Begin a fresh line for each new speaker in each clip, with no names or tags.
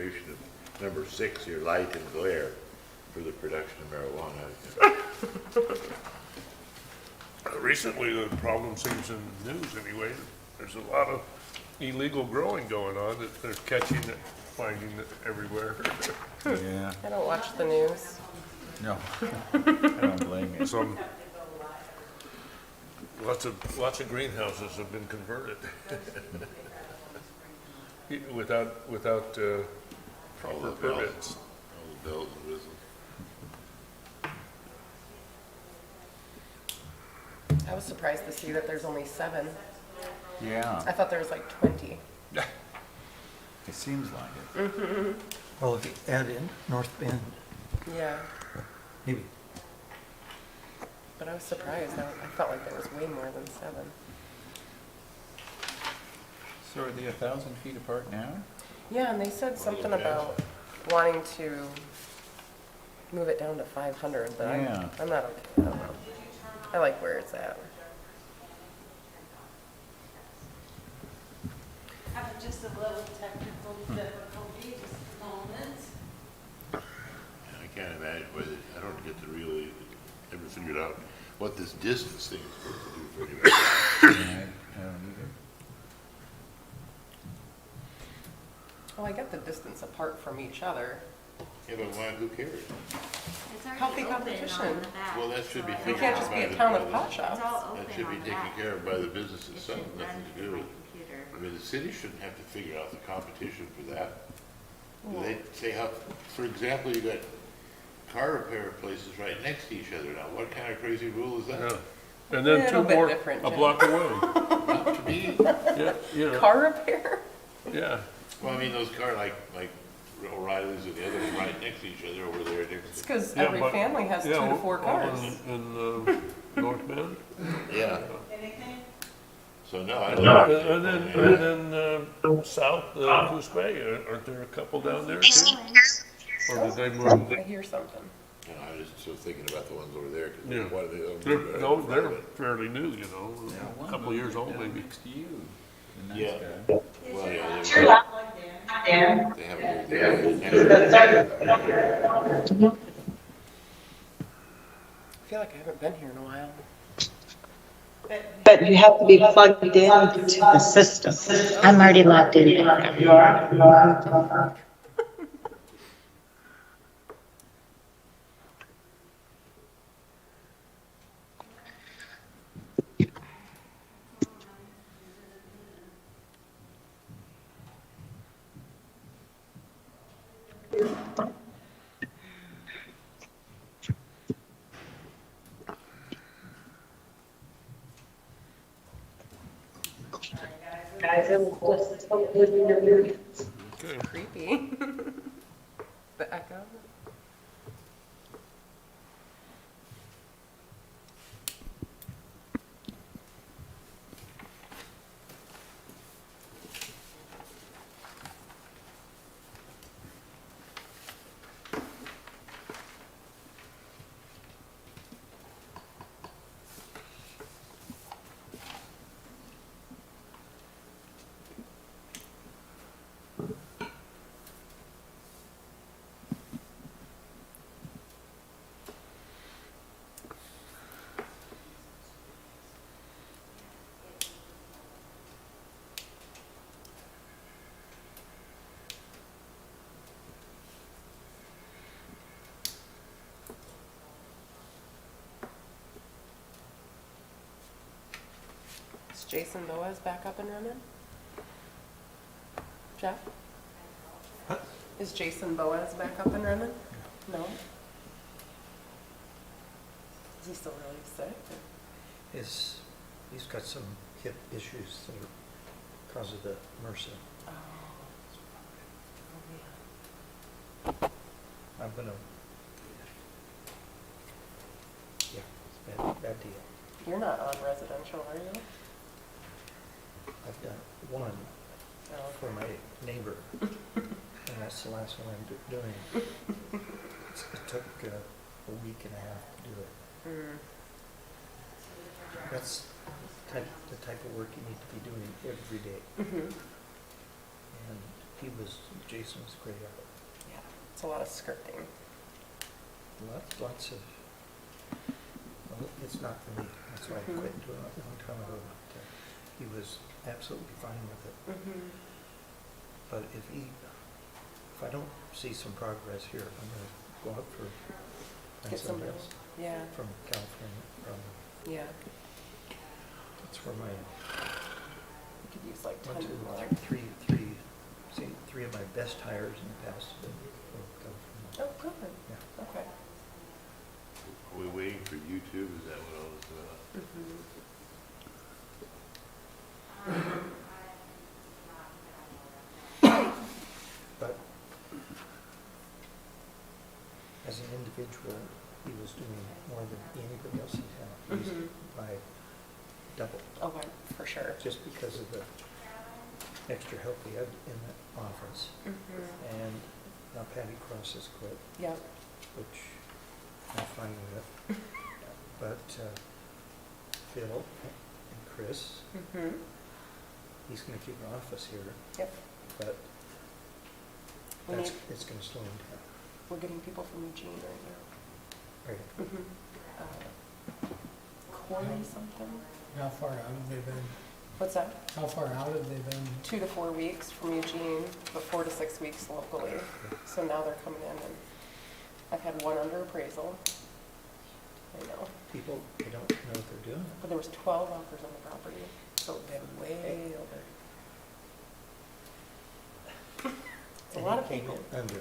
registration of number 6 here, light and glare, for the production of marijuana.
Recently, the problem seems in the news anyway, there's a lot of illegal growing going on, that they're catching it, finding it everywhere.
Yeah,
I don't watch the news.
no, I don't blame you.
Some, lots of greenhouses have been converted. Without proper permits.
All the bells and whistles.
I was surprised to see that there's only 7.
Yeah,
I thought there was like 20.
it seems like it.
Well, if you add in North Bend,
Yeah,
maybe.
but I was surprised. I felt like there was way more than 7.
So are they 1,000 feet apart now?
Yeah, and they said something about wanting to move it down to 500, but
Yeah.
I'm not okay. I don't know. I like where it's at.
Having just a little technical difficulty, just a moment.
I can't imagine whether, I don't get to really ever figured out what this distance thing is supposed to do for anybody.
I don't either.
Well, I get the distance apart from each other.
Yeah, but why, who cares?
It's
Healthy
already open
competition.
on the back.
Well, that should be
so
You
figured
can't
out
just
by
be a
the-
town
by
of
the-
pot
It's
shops.
all
That
open
should
on
be
the
taken
back.
care of by the business
It
itself,
should run
nothing to
through
do
my
with.
computer.
I mean, the city shouldn't have to figure out the competition for that. Do they say how, for example, you got car repair places right next to each other now. What kind of crazy rule is
Yeah.
that?
And then
Little
two
bit
more,
different,
a
Jim.
block away.
Not to me.
Yeah, you know,
Car repair?
yeah.
Well, I mean, those car like O'Reilly's and the other one right next to each other over there
It's
next to.
because
Yeah,
every
but-
family has 2
Yeah,
to 4
over
cars.
in North Bend.
Yeah,
Anything?
so no, I don't.
And then south, Coos Bay, aren't there a couple down there too? Or did they move?
I hear something.
You know, I was just sort of thinking about the ones over there, because
Yeah.
what are they?
No, they're fairly new, you know,
Yeah,
a
one
couple
moved
years old
down
maybe.
Next to you, the nice
Yeah.
guy.
Well, yeah, they
Plugged in.
haven't moved there.
I feel like I haven't been here in a while.
But you have to be plugged in to the system.
I'm already logged in.
You are? Guys, it was just
Okay.
Creepy. The echo. Is Jason Boaz back up and running? Jeff? Is Jason Boaz back up and running? No? Is he still really sick?
He's got some hip issues that are because of the MRSA.
Oh.
I'm gonna, yeah, it's bad deal.
You're not on residential, are you?
I've done one
Oh,
for my neighbor, and that's the last one I'm doing. It took a week and a half to do it.
Mm.
That's the type of work you need to be doing every day.
Mhm.
And Jason was great at it.
Yeah, it's a lot of scripting.
Lots of, well, it's not for me, that's why I quit doing it a long time ago. But, he was absolutely fine with it. But if I don't see some progress here, I'm gonna go out for, find
Get
somebody
somebody
else
Yeah,
from California, probably.
yeah.
That's where my,
We could use like 10
one, two,
more.
three of my best hires in the past have been from California.
Oh, good.
Yeah.
Okay.
Are we waiting for YouTube? Is that what all this about?
But as an individual, he was doing more than anybody else he's had. He's by double,
Okay, for sure.
just because of the extra help we had in the office. And now Patty Cross has quit,
Yep.
which I'm fine with. But Phil and Chris, he's gonna keep an office here,
Yep.
but
We
that's,
need,
it's gonna slow him down.
we're getting people from Eugene right now.
Right.
Corey something?
How far out have they been?
What's that?
How far out have they been?
2 to 4 weeks from Eugene, but 4 to 6 weeks locally. So now they're coming in and I've had one under appraisal. I know.
People, they don't know what they're doing.
But there was 12 offers on the property, so they're way over. It's a
And
lot
he
of
came
people.
in under,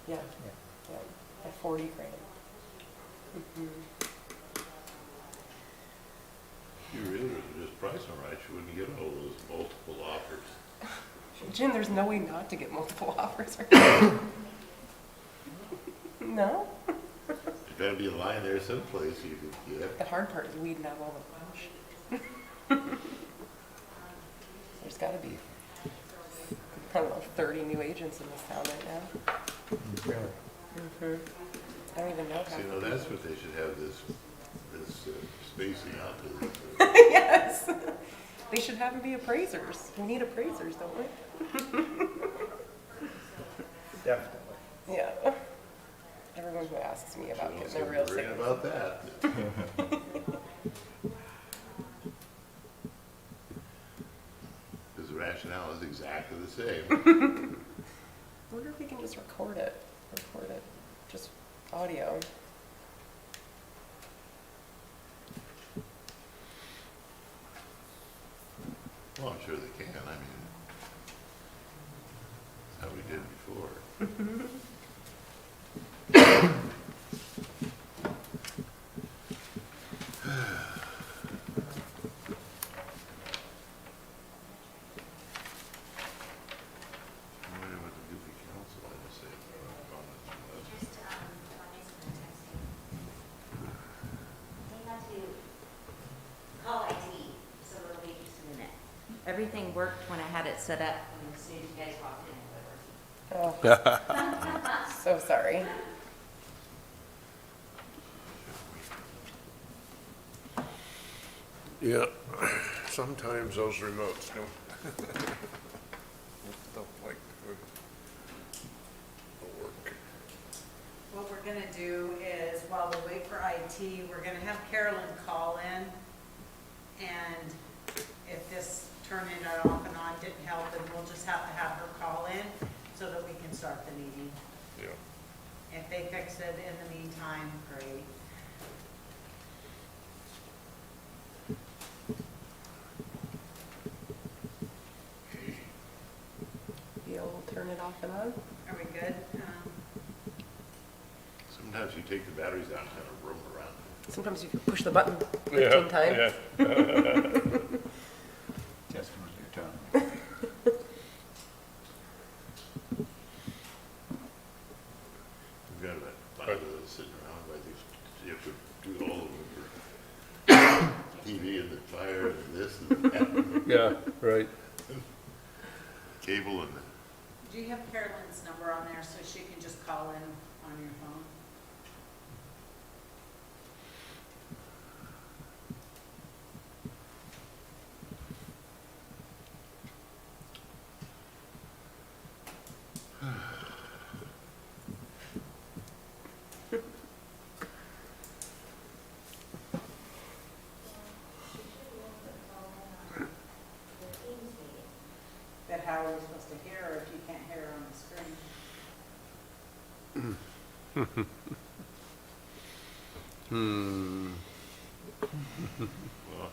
Yeah,
yeah.
yeah, at 40 grand.
If you really were just price them right, you wouldn't get all those multiple offers.
Jim, there's no way not to get multiple offers. No?
There's gotta be a line there someplace you could get.
The hard part is weeding out all the bush. There's gotta be, I don't know, 30 new agents in this town right now.
Really.
I don't even know
See,
how.
now that's what they should have this spacing out to.
Yes. They should have them be appraisers. We need appraisers, don't we?
Definitely.
Yeah. Everyone who asks me about
Don't
getting
say
their real
worrying
estate.
about that. His rationale is exactly the same.
I wonder if we can just record it, just audio.
Well, I'm sure they can, I mean, that's how we did before. I wonder what the goofy council had to say about comments from that.
Just, Jason texting. They had to call IT, so it'll be just a minute. Everything worked when I had it set up, and as soon as you guys walked in, it wasn't working.
Oh. So sorry.
Yeah, sometimes those remotes don't like to work.
What we're gonna do is, while we wait for IT, we're gonna have Carolyn call in. And if this turning it off and on didn't help, then we'll just have to have her call in so that we can start the meeting.
Yeah.
If they fix it in the meantime, great.
You'll turn it off and on?
Are we good?
Sometimes you take the batteries out and kind of roam around.
Sometimes you push the button 15
Yeah,
times.
yeah.
Just with your tongue.
We've got about 5 of those sitting around, but you have to do all of them for TV and the fire and this and that,
Yeah, right.
cable and.
Do you have Carolyn's number on there so she can just call in on your phone?
Well,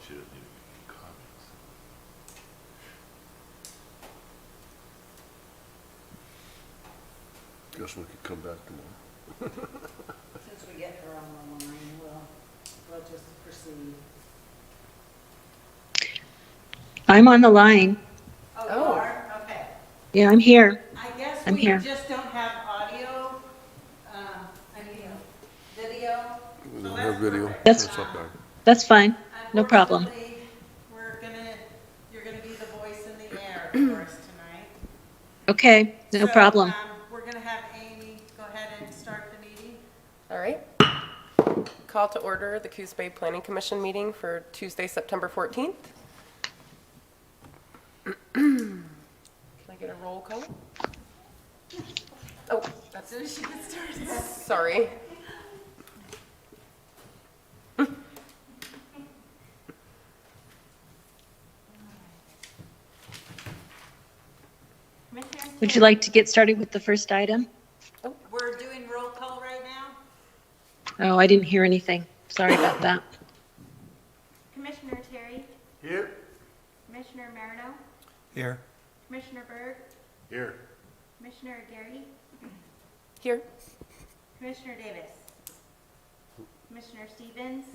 she doesn't need any comments.
Guess we could come back tomorrow.
Since we get her on the line, we'll just proceed.
I'm on the line.
Oh,
Oh.
you are? Okay.
Yeah, I'm here.
I guess
I'm
we
here.
just don't have audio, video.
We
So
don't
that's
have video.
perfect.
That's-
okay.
That's fine. No problem.
Unfortunately, you're gonna be the voice in the air for us tonight.
Okay, no
So,
problem.
We're gonna have Amy go ahead and start the meeting.
All right. Call to order the Coos Bay Planning Commission meeting for Tuesday, September 14th. Can I get a roll call? Oh,
As soon as she gets started.
sorry.
Would you like to get started with the first item?
We're doing roll call right now.
Oh, I didn't hear anything. Sorry about that.
Commissioner Terry,
Here?
Commissioner Marino,
Here.
Commissioner Berg,
Here.
Commissioner Gary,
Here.
Commissioner Davis, Commissioner Stevens,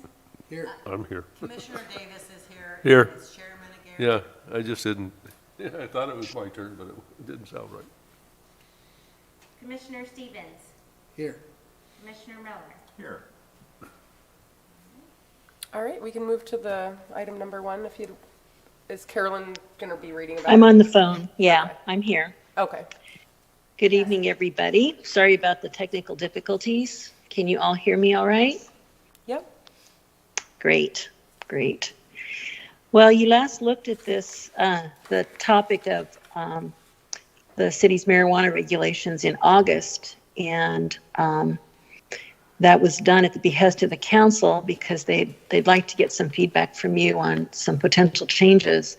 Here.
I'm here.
Commissioner Davis is here.
Here.
and it's Chairman Aguirre.
Yeah, I just didn't, I thought it was my turn, but it didn't sound right.
Commissioner Stevens,
Here.
Commissioner Miller.
Here.
All right, we can move to the item number one. Is Carolyn going to be reading about
I'm
it?
on the phone. Yeah,
Okay.
I'm here.
Okay.
Good evening, everybody. Sorry about the technical difficulties. Can you all hear me all right?
Yep.
Great, great. Well, you last looked at this, the topic of the city's marijuana regulations in August, and that was done at the behest of the council because they'd like to get some feedback from you on some potential changes.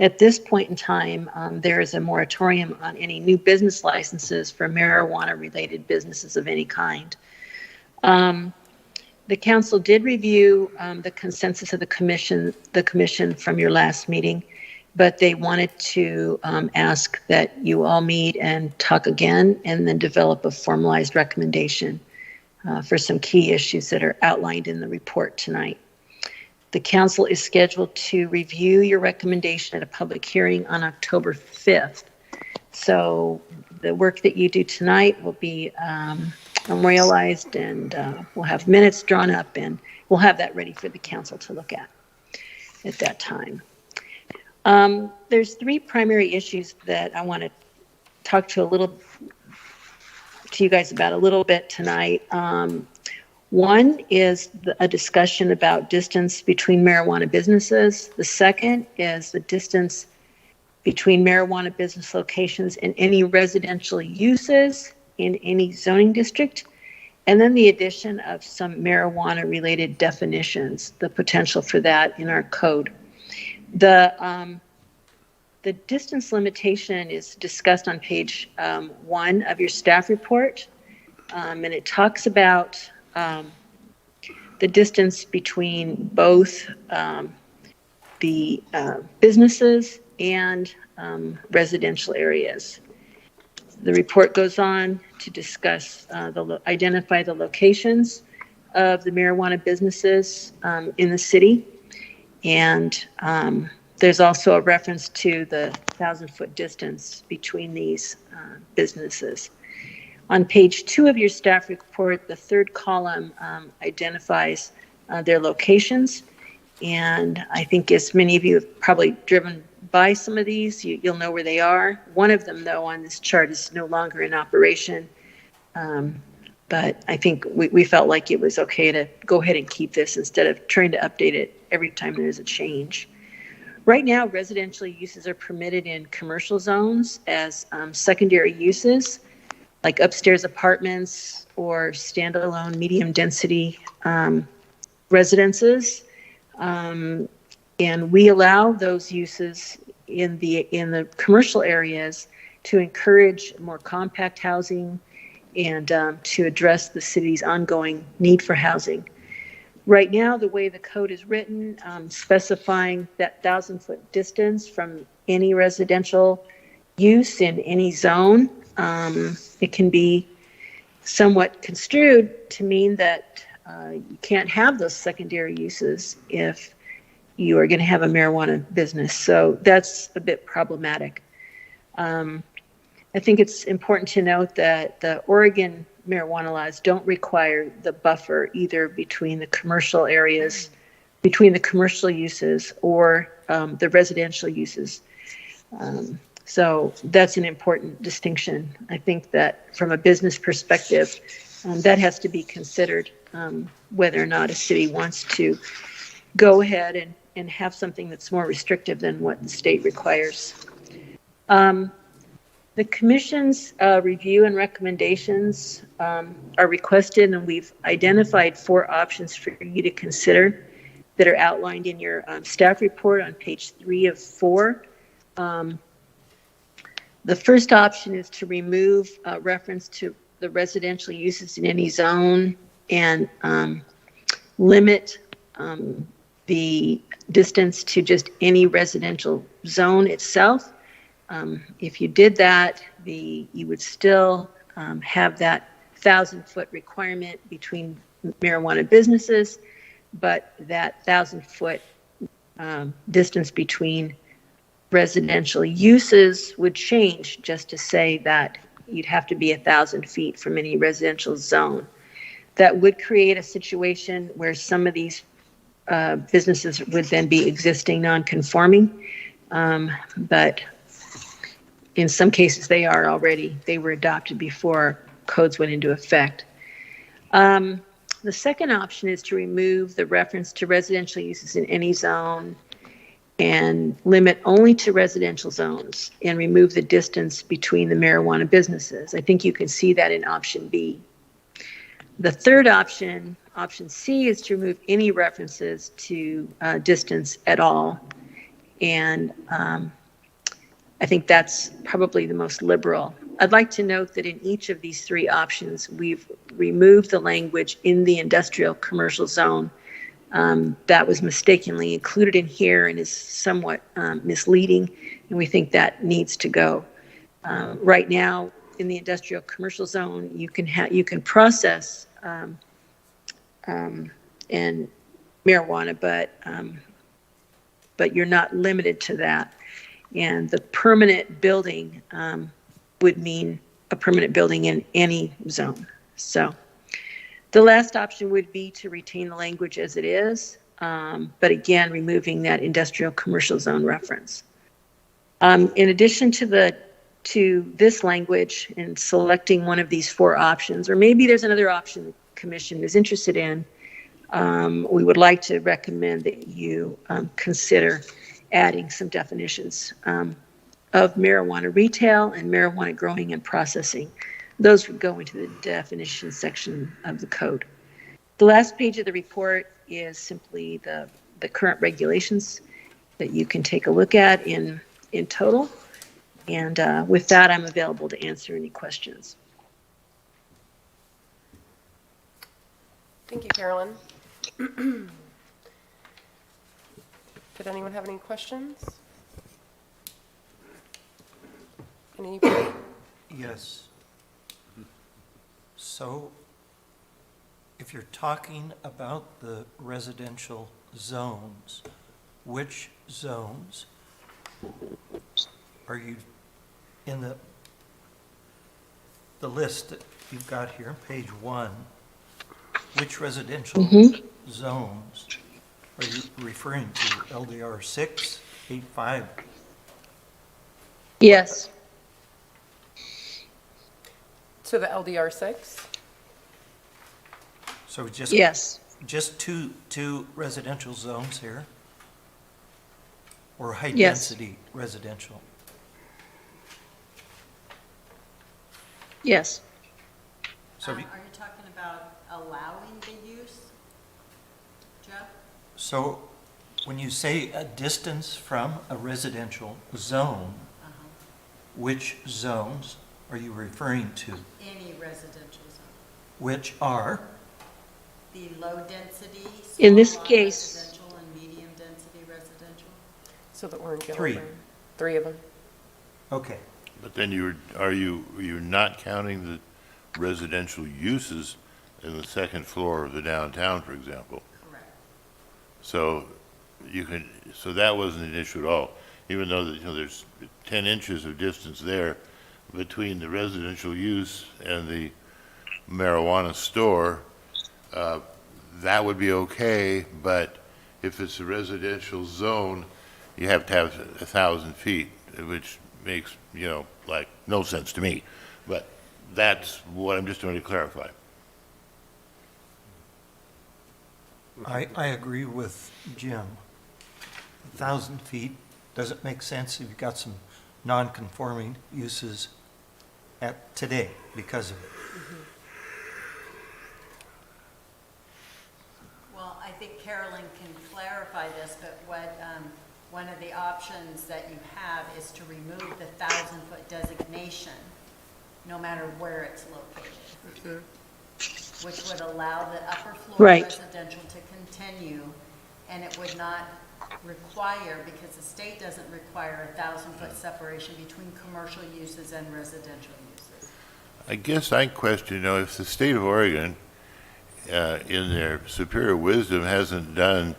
At this point in time, there is a moratorium on any new business licenses for marijuana-related businesses of any kind. The council did review the consensus of the commission from your last meeting, but they wanted to ask that you all meet and talk again and then develop a formalized recommendation for some key issues that are outlined in the report tonight. The council is scheduled to review your recommendation at a public hearing on October 5th. So the work that you do tonight will be memorialized, and we'll have minutes drawn up, and we'll have that ready for the council to look at that time. There's three primary issues that I want to talk to you guys about a little bit tonight. One is a discussion about distance between marijuana businesses. The second is the distance between marijuana business locations and any residential uses in any zoning district. And then the addition of some marijuana-related definitions, the potential for that in our code. The distance limitation is discussed on page 1 of your staff report, and it talks about the distance between both the businesses and residential areas. The report goes on to discuss, identify the locations of the marijuana businesses in the city. And there's also a reference to the 1,000-foot distance between these businesses. On page 2 of your staff report, the third column identifies their locations. And I think as many of you have probably driven by some of these, you'll know where they are. One of them, though, on this chart is no longer in operation. But I think we felt like it was okay to go ahead and keep this instead of trying to update it every time there's a change. Right now, residential uses are permitted in commercial zones as secondary uses, like upstairs apartments or standalone medium-density residences. And we allow those uses in the commercial areas to encourage more compact housing and to address the city's ongoing need for housing. Right now, the way the code is written, specifying that 1,000-foot distance from any residential use in any zone, it can be somewhat construed to mean that you can't have those secondary uses if you are going to have a marijuana business. So that's a bit problematic. I think it's important to note that the Oregon marijuana laws don't require the buffer either between the commercial areas, between the commercial uses or the residential uses. So that's an important distinction. I think that from a business perspective, that has to be considered, whether or not a city wants to go ahead and have something that's more restrictive than what the state requires. The commission's review and recommendations are requested, and we've identified 4 options for you to consider that are outlined in your staff report on page 3 of 4. The first option is to remove reference to the residential uses in any zone and limit the distance to just any residential zone itself. If you did that, you would still have that 1,000-foot requirement between marijuana businesses, but that 1,000-foot distance between residential uses would change just to say that you'd have to be 1,000 feet from any residential zone. That would create a situation where some of these businesses would then be existing non-conforming, but in some cases they were adopted before codes went into effect. The second option is to remove the reference to residential uses in any zone and limit only to residential zones and remove the distance between the marijuana businesses. I think you can see that in option B. The third option, option C, is to remove any references to distance at all. And I think that's probably the most liberal. I'd like to note that in each of these 3 options, we've removed the language in the industrial commercial zone that was mistakenly included in here and is somewhat misleading, and we think that needs to go. Right now, in the industrial commercial zone, you can process and marijuana, but you're not limited to that. And the permanent building would mean a permanent building in any zone. So the last option would be to retain the language as it is, but again, removing that industrial commercial zone reference. In addition to this language and selecting one of these 4 options, or maybe there's another option the commission is interested in, we would like to recommend that you consider adding some definitions of marijuana retail and marijuana growing and processing. Those would go into the definition section of the code. The last page of the report is simply the current regulations that you can take a look at in total. And with that, I'm available to answer any questions.
Thank you, Carolyn. Did anyone have any questions? Anybody?
Yes. So if you're talking about the residential zones, which zones are you in the list that you've got here, page 1, which residential zones are you referring to? LDR 6, 8, 5?
Yes.
To the LDR 6?
So
Yes.
just two residential zones here? Or
Yes.
high-density residential?
Yes.
So,
Are you talking about allowing the use, Jeff?
so when you say a distance from a residential zone, which zones are you referring to?
Any residential zone.
Which are?
The low density,
In this
small lot
case-
residential, and medium density residential.
So the orange, yellow,
Three.
green. 3 of them.
Okay.
But then you're not counting the residential uses in the second floor of the downtown, for example.
Correct.
So so that wasn't an issue at all, even though that, there's 10 inches of distance there between the residential use and the marijuana store, that would be okay, but if it's a residential zone, you have to have 1,000 feet, which makes, like, no sense to me. But that's what I'm just trying to clarify.
I agree with Jim. 1,000 feet doesn't make sense if you've got some non-conforming uses at today because of it.
Well, I think Carolyn can clarify this, but one of the options that you have is to remove the 1,000-foot designation, no matter where it's located, which would allow the upper floor
Right.
residential to continue, and it would not require, because the state doesn't require a 1,000-foot separation between commercial uses and residential uses.
I guess I question, if the state of Oregon, in their superior wisdom, hasn't done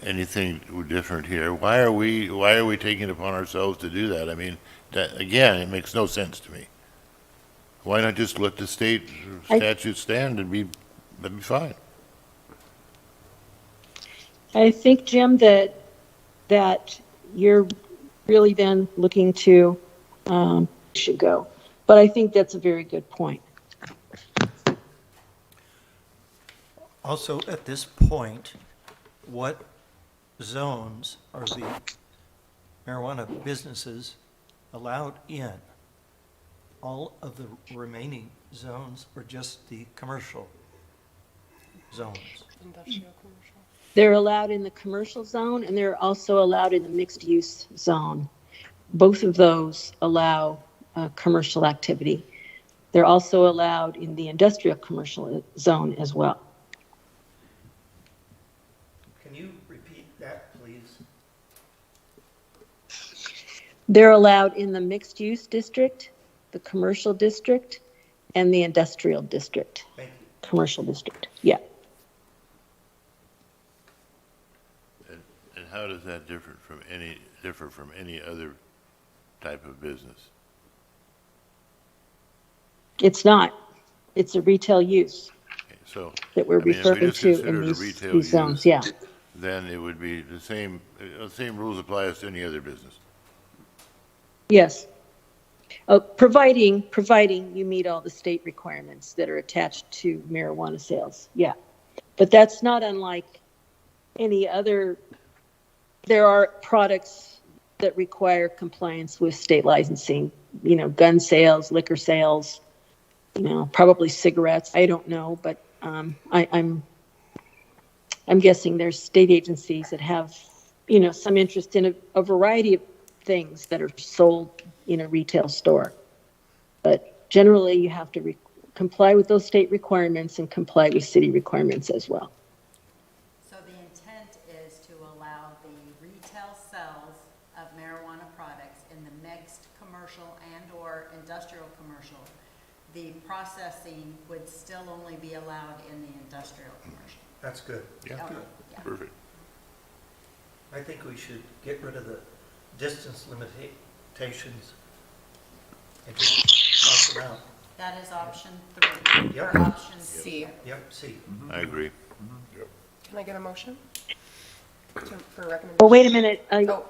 anything different here, why are we taking it upon ourselves to do that? I mean, again, it makes no sense to me. Why not just let the state statute stand and that'd be fine?
I think, Jim, that you're really then looking to, should go. But I think that's a very good point.
Also, at this point, what zones are the marijuana businesses allowed in? All of the remaining zones or just the commercial zones?
Industrial, commercial.
They're allowed in the commercial zone, and they're also allowed in the mixed-use zone. Both of those allow commercial activity. They're also allowed in the industrial commercial zone as well.
Can you repeat that, please?
They're allowed in the mixed-use district, the commercial district, and the industrial district.
Thank you.
Commercial district, yeah.
And how does that differ from any other type of business?
It's not. It's a retail use
Okay, so,
that we're
I mean, if we
referring
just
to in
considered a
these
retail
zones,
use,
yeah.
then it would be the same rules apply as to any other business.
Yes. Providing you meet all the state requirements that are attached to marijuana sales, yeah. But that's not unlike any other, there are products that require compliance with state licensing, gun sales, liquor sales, probably cigarettes, I don't know, but I'm guessing there's state agencies that have, some interest in a variety of things that are sold in a retail store. But generally, you have to comply with those state requirements and comply with city requirements as well.
So the intent is to allow the retail sales of marijuana products in the mixed commercial and/or industrial commercial. The processing would still only be allowed in the industrial commercial.
That's good.
Yeah,
Okay, yeah.
perfect.
I think we should get rid of the distance limitations and just toss them out.
That is option 3,
Yep.
or option C.
C.
Yep, see.
I agree.
Can I get a motion? For recommendation?
Well, wait a minute,
Oh.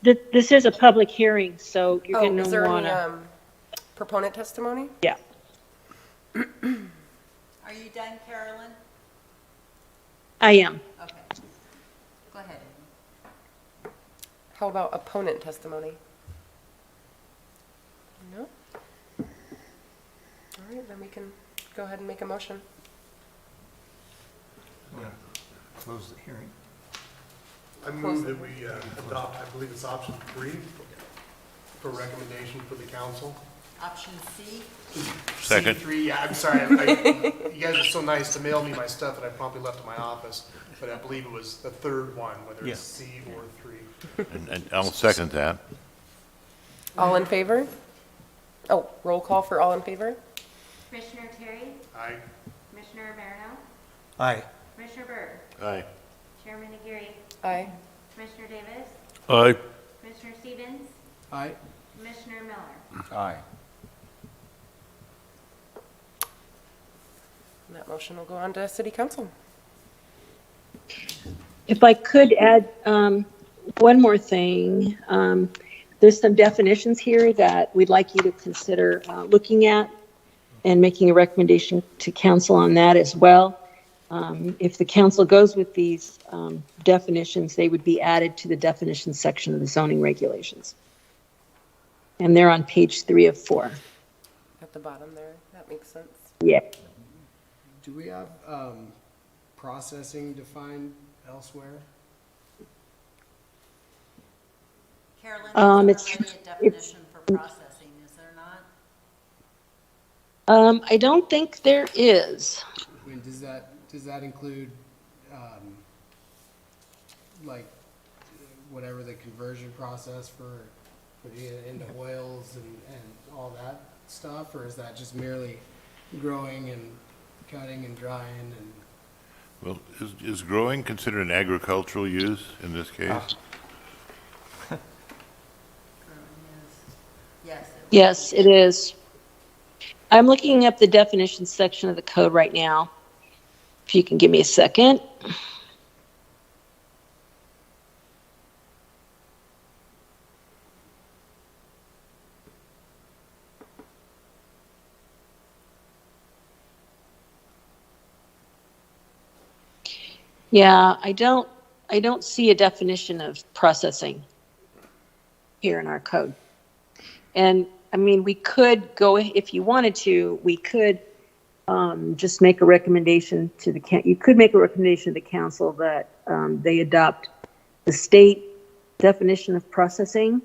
this is a public hearing, so you're
Oh,
going
is
to
there
want
any
to,
proponent testimony?
yeah.
Are you done, Carolyn?
I am.
Okay. Go ahead.
How about opponent testimony? No? All right, then we can go ahead and make a motion.
Close the hearing.
I move that we adopt, I believe it's option 3, for recommendation for the council.
Option C?
Second.
C3, yeah, I'm sorry, you guys are so nice to mail me my stuff that I promptly left at my office, but I believe it was the third one, whether it's C or 3.
And I'll second that.
All in favor? Oh, roll call for all in favor?
Commissioner Terry,
Aye.
Commissioner Marino,
Aye.
Commissioner Berg,
Aye.
Chairman Aguirre,
Aye.
Commissioner Davis,
Aye.
Commissioner Stevens,
Aye.
Commissioner Miller.
Aye.
And that motion will go on to city council.
If I could add one more thing, there's some definitions here that we'd like you to consider looking at and making a recommendation to council on that as well. If the council goes with these definitions, they would be added to the definition section of the zoning regulations. And they're on page 3 of 4.
At the bottom there, that makes sense.
Yeah.
Do we have processing defined elsewhere?
Carolyn,
It's-
there's already a definition for processing, is there not?
I don't think there is.
I mean, does that include, like, whatever the conversion process for putting it into oils and all that stuff? Or is that just merely growing and cutting and drying and?
Well, is growing considered an agricultural use in this case?
Yes.
Yes, it is. I'm looking up the definition section of the code right now. If you can give me a second. Yeah, I don't see a definition of processing here in our code. And I mean, we could go, if you wanted to, we could just make a recommendation to you could make a recommendation to the council that they adopt the state definition of processing.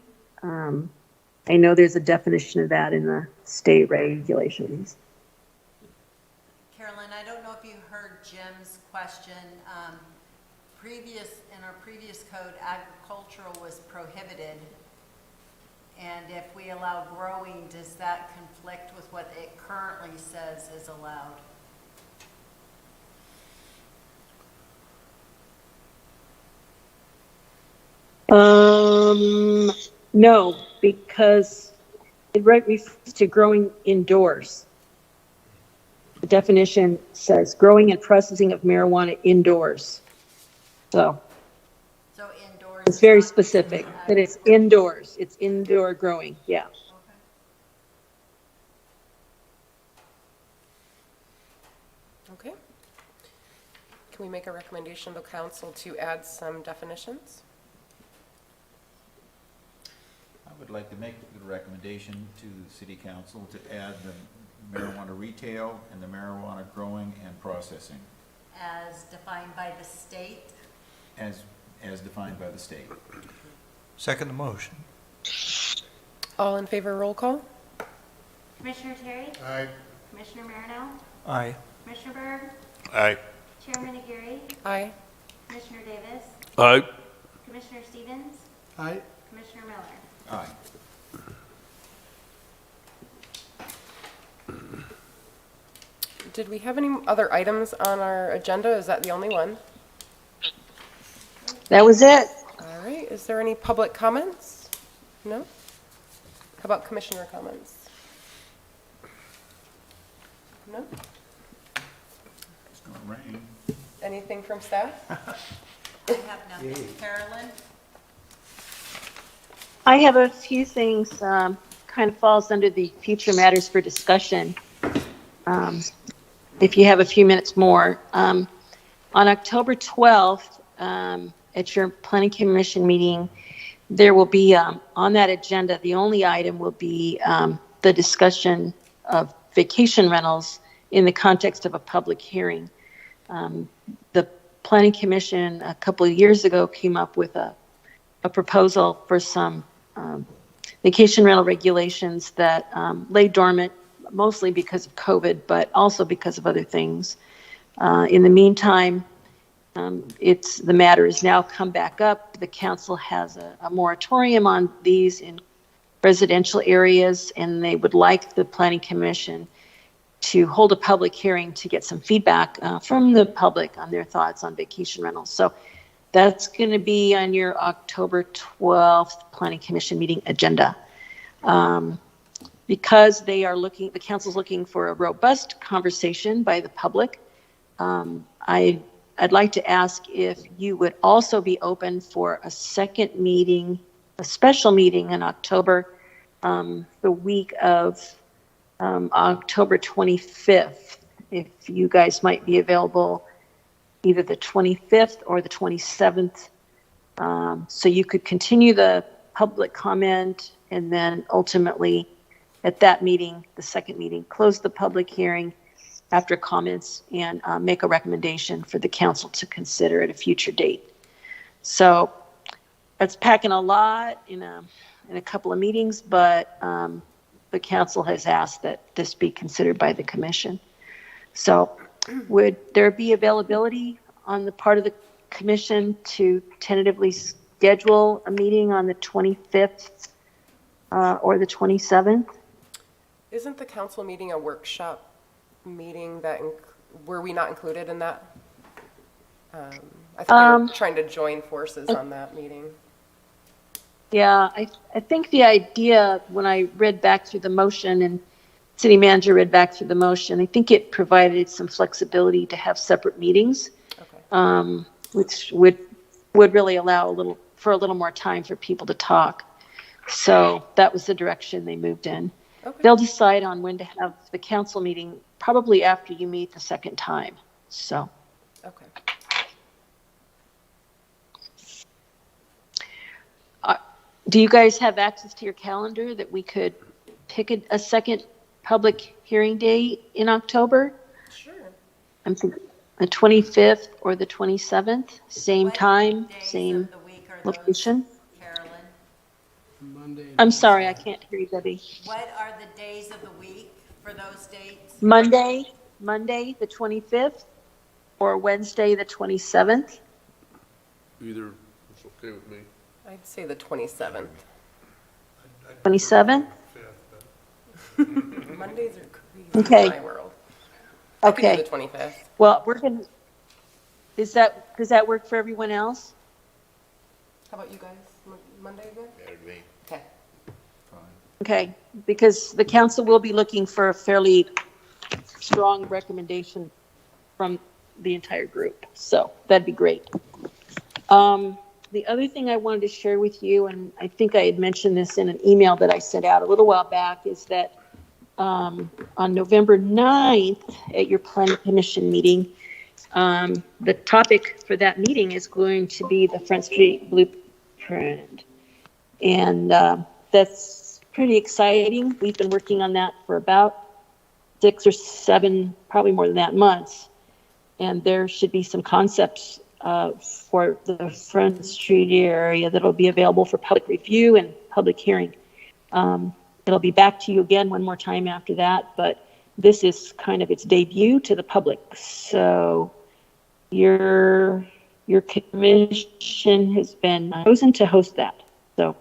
I know there's a definition of that in the state regulations.
Carolyn, I don't know if you heard Jim's question. In our previous code, agricultural was prohibited. And if we allow growing, does that conflict with what it currently says is allowed?
No, because it refers to growing indoors. The definition says growing and processing of marijuana indoors. So
So indoors.
it's
is
very
not
specific
considered
that it's indoors. It's indoor growing, yeah.
Okay. Can we make a recommendation to council to add some definitions?
I would like to make a recommendation to the city council to add the marijuana retail and the marijuana growing and processing
as defined by the state.
as defined by the state.
Second the motion.
All in favor, roll call?
Commissioner Terry,
Aye.
Commissioner Marino,
Aye.
Commissioner Berg,
Aye.
Chairman Aguirre,
Aye.
Commissioner Davis,
Aye.
Commissioner Stevens,
Aye.
Commissioner Miller.
Aye.
Did we have any other items on our agenda? Is that the only one?
That was it.
All right, is there any public comments? No? How about commissioner comments? No?
It's gonna rain.
Anything from staff?
I have nothing. Carolyn?
I have a few things, kind of falls under the future matters for discussion. If you have a few minutes more. On October 12th, at your planning commission meeting, there will be, on that agenda, the only item will be the discussion of vacation rentals in the context of a public hearing. The planning commission a couple of years ago came up with a proposal for some, vacation rental regulations that lay dormant mostly because of COVID, but also because of other things. In the meantime, the matter has now come back up. The council has a moratorium on these in residential areas, and they would like the Planning Commission to hold a public hearing to get some feedback from the public on their thoughts on vacation rentals. So that's going to be on your October 12th Planning Commission meeting agenda. Because the council's looking for a robust conversation by the public, I'd like to ask if you would also be open for a second meeting, a special meeting in October, the week of October 25th, if you guys might be available either the 25th or the 27th. So you could continue the public comment and then ultimately at that meeting, the second meeting, close the public hearing after comments and make a recommendation for the council to consider at a future date. So it's packing a lot in a couple of meetings, but the council has asked that this be considered by the commission. So would there be availability on the part of the commission to tentatively schedule a meeting on the 25th or the 27th?
Isn't the council meeting a workshop meeting that, were we not included in that? I think they were trying to join forces on that meeting.
Yeah, I think the idea, when I read back through the motion and city manager read back through the motion, I think it provided some flexibility to have separate meetings,
Okay.
which would really allow a little more time for people to talk. So that was the direction they moved in.
Okay.
They'll decide on when to have the council meeting, probably after you meet the second time. So.
Okay.
Do you guys have access to your calendar that we could pick a second public hearing date in October?
Sure.
I'm thinking the 25th or the 27th, same time, same location.
Carolyn?
Monday. and
I'm sorry, I
Wednesday.
can't hear you, Debbie.
What are the days of the week for those dates?
Monday, the 25th, or Wednesday, the 27th.
Either, it's okay with me.
I'd say the 27th.
27th?
Mondays are crazy
Okay.
in my world. I could do
Okay.
the 25th.
Well, does that work for everyone else?
How about you guys? Monday again?
Better than me.
Okay.
Okay, because the council will be looking for a fairly strong recommendation from the entire group, so that'd be great. The other thing I wanted to share with you, and I think I had mentioned this in an email that I sent out a little while back, is that on November 9th at your Planning Commission meeting, the topic for that meeting is going to be the Front Street Blueprint. And that's pretty exciting. We've been working on that for about 6 or 7, probably more than that, months. And there should be some concepts for the Front Street area that'll be available for public review and public hearing. It'll be back to you again one more time after that, but this is kind of its debut to the public. So your commission has been chosen to host that. So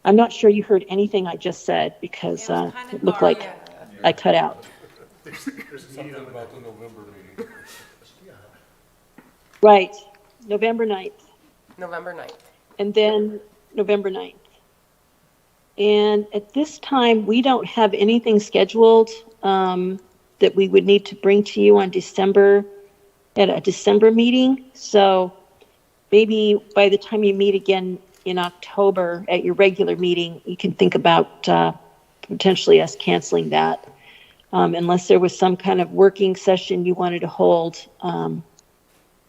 I'm not sure you heard anything I just said because
It was kind of
it looked like I cut out.
Something about the November meeting.
Right, November 9th.
November 9th.
And then November 9th. And at this time, we don't have anything scheduled that we would need to bring to you on at a December meeting. So maybe by the time you meet again in October at your regular meeting, you can think about potentially us canceling that. Unless there was some kind of working session you wanted to hold.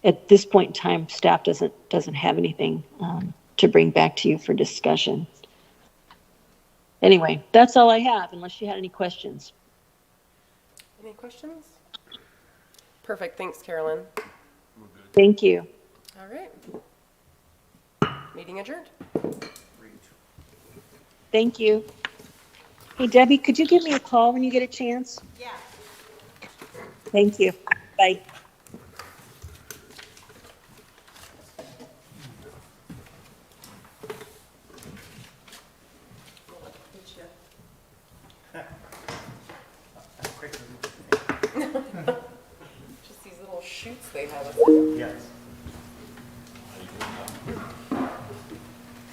At this point in time, staff doesn't have anything to bring back to you for discussion. Anyway, that's all I have, unless you had any questions.
Any questions? Perfect. Thanks, Carolyn.
Thank you.
All right. Meeting adjourned.
Thank you. Hey, Debbie, could you give me a call when you get a chance?
Yeah.
Thank you. Bye.
Just these little shoots they have.
Yes.